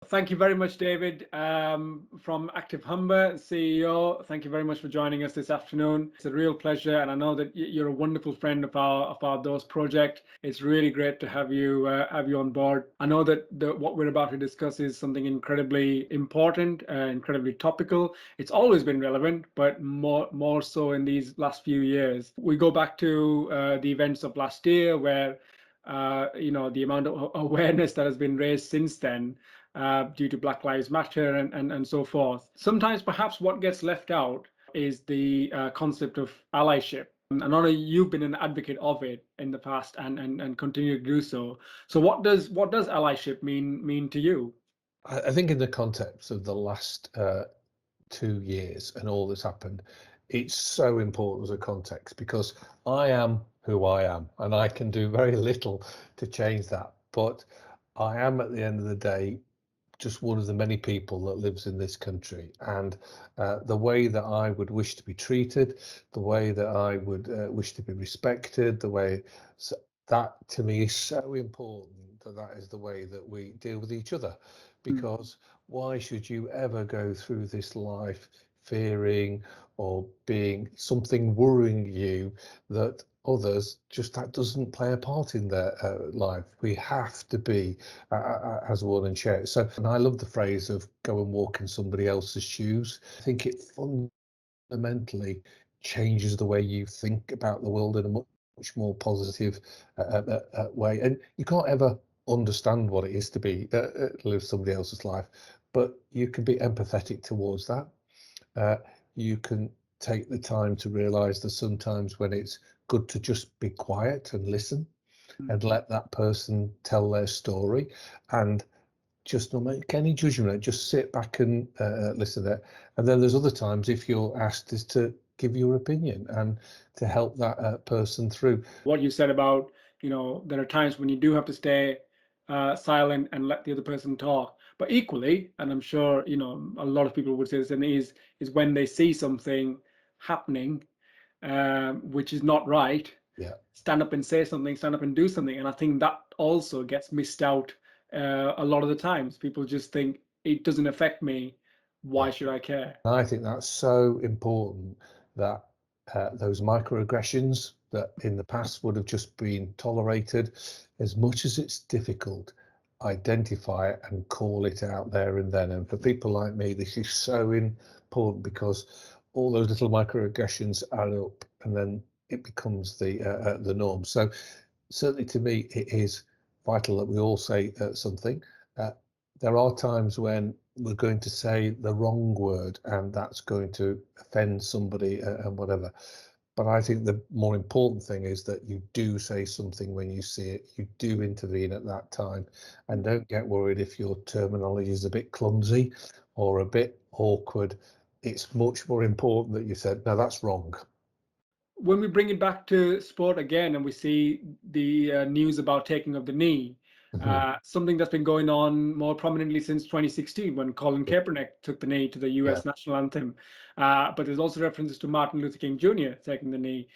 Thank you very much, David, from Active Humber, CEO. Thank you very much for joining us this afternoon. It's a real pleasure, and I know that you're a wonderful friend of our Those project. It's really great to have you on board. I know that what we're about to discuss is something incredibly important, incredibly topical. It's always been relevant, but more so in these last few years. We go back to the events of last year, where the amount of awareness that has been raised since then. Due to Black Lives Matter and so forth. Sometimes perhaps what gets left out is the concept of allyship. And I know you've been an advocate of it in the past and continue to do so. So what does allyship mean to you? I think in the context of the last 2 years and all that's happened, it's so important as a context, because I am who I am and I can do very little to change that. But I am, at the end of the day, just one of the many people that lives in this country, and the way that I would wish to be treated, the way that I would wish to be respected, the way that to me is so important, that is the way that we deal with each other. Because why should you ever go through this life fearing or being something worrying you that others just, that doesn't play a part in their life? We have to be as one and share it. So, and I love the phrase of go and walk in somebody else's shoes. I think it fundamentally changes the way you think about the world in a much more positive way. And you can't ever understand what it is to be live somebody else's life, but you can be empathetic towards that. You can take the time to realize that sometimes when it's good to just be quiet and listen and let that person tell their story, and just not make any judgment, just sit back and listen to it. And then there's other times, if you're asked, is to give your opinion and to help that person through. What you said about, there are times when you do have to stay silent and let the other person talk. But equally, and I'm sure, a lot of people would say this, and is when they see something happening which is not right, stand up and say something, stand up and do something. And I think that also gets missed out a lot of the times. People just think it doesn't affect me. Why should I care? I think that's so important, that those microaggressions that in the past would have just been tolerated, as much as it's difficult, identify it and call it out there and then. And for people like me, this is so important, because all those little microaggressions add up and then it becomes the norm. So certainly to me, it is vital that we all say something. There are times when we're going to say the wrong word and that's going to offend somebody and whatever. But I think the more important thing is that you do say something when you see it, you do intervene at that time, and don't get worried if your terminology is a bit clumsy or a bit awkward. It's much more important that you said, no, that's wrong. When we bring it back to sport again, and we see the news about taking of the knee, something that's been going on more prominently since 2016, when Colin Kaepernick took the knee to the US national anthem. But there's also references to Martin Luther King Jr. taking the knee.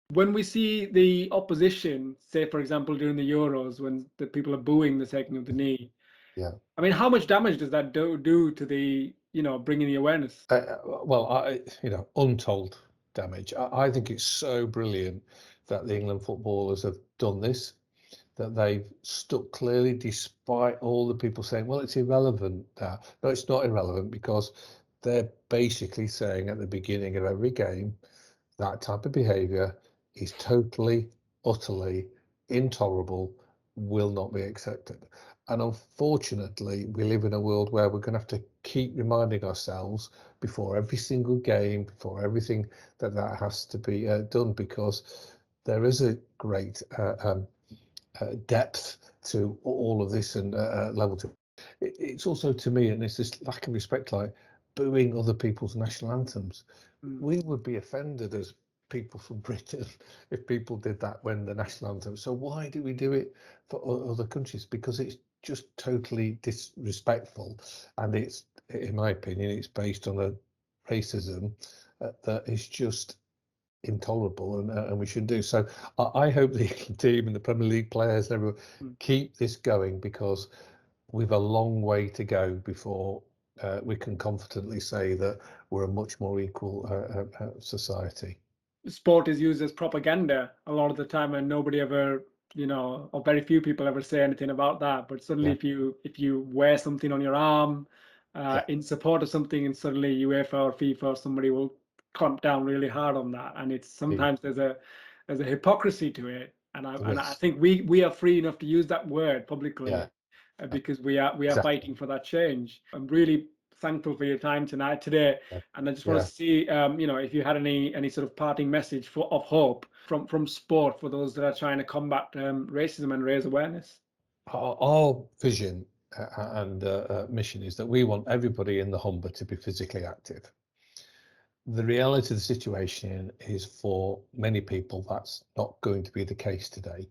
When we see the opposition, say, for example, during the Euros, when the people are booing the taking of the knee, I mean, how much damage does that do to the, bringing the awareness? Well, untold damage. I think it's so brilliant that the England footballers have done this, that they've stuck clearly despite all the people saying, well, it's irrelevant. No, it's not irrelevant, because they're basically saying at the beginning of every game that type of behaviour is totally, utterly intolerable, will not be accepted. And unfortunately, we live in a world where we're going to have to keep reminding ourselves before every single game, before everything, that has to be done, because there is a great depth to all of this and level to it. It's also, to me, and it's this lack of respect, like booing other people's national anthems. We would be offended as people from Britain if people did that when the national anthem. So why do we do it for other countries? Because it's just totally disrespectful, and it's, in my opinion, it's based on a racism that is just intolerable, and we should do. So I hope the team and the Premier League players, everyone, keep this going, because we've a long way to go before we can confidently say that we're a much more equal society. Sport is used as propaganda a lot of the time, and nobody ever, or very few people ever say anything about that. But suddenly, Yeah, if you wear something on your arm yeah, in support of something, and suddenly UEFA or FIFA or somebody will clamp down really hard on that, and it's yeah, sometimes there's a hypocrisy to it, and I yes, think we are free enough to use that word yeah, publicly because we are exactly. fighting for that change. I'm really thankful for your time today, Yeah, and I just want yeah. to see, if you had any sort of parting message of hope from sport for those that are trying to combat racism and raise awareness. Our vision and mission is that we want everybody in the Humber to be physically active. The reality of the situation is for many people that's not going to be the case today.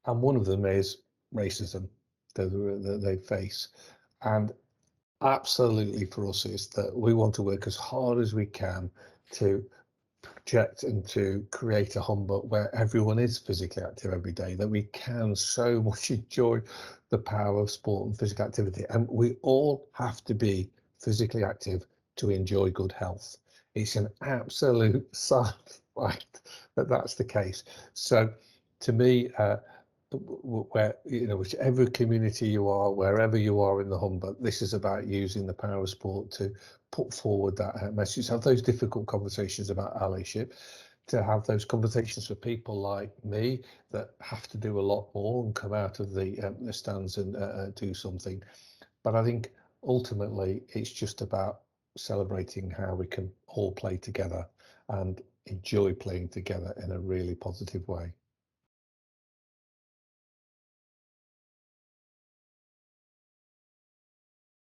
And one of them is racism that they face. And absolutely for us is that we want to work as hard as we can to project and to create a Humber where everyone is physically active every day, that we can so much enjoy the power of sport and physical activity. And we all have to be physically active to enjoy good health. It's an absolute science fact that that's the case. So to me, where, whichever community you are, wherever you are in the Humber, this is about using the power of sport to put forward that message, have those difficult conversations about allyship, to have those conversations for people like me that have to do a lot more and come out of the stands and do something. But I think ultimately it's just about celebrating how we can all play together and enjoy playing together in a really positive way.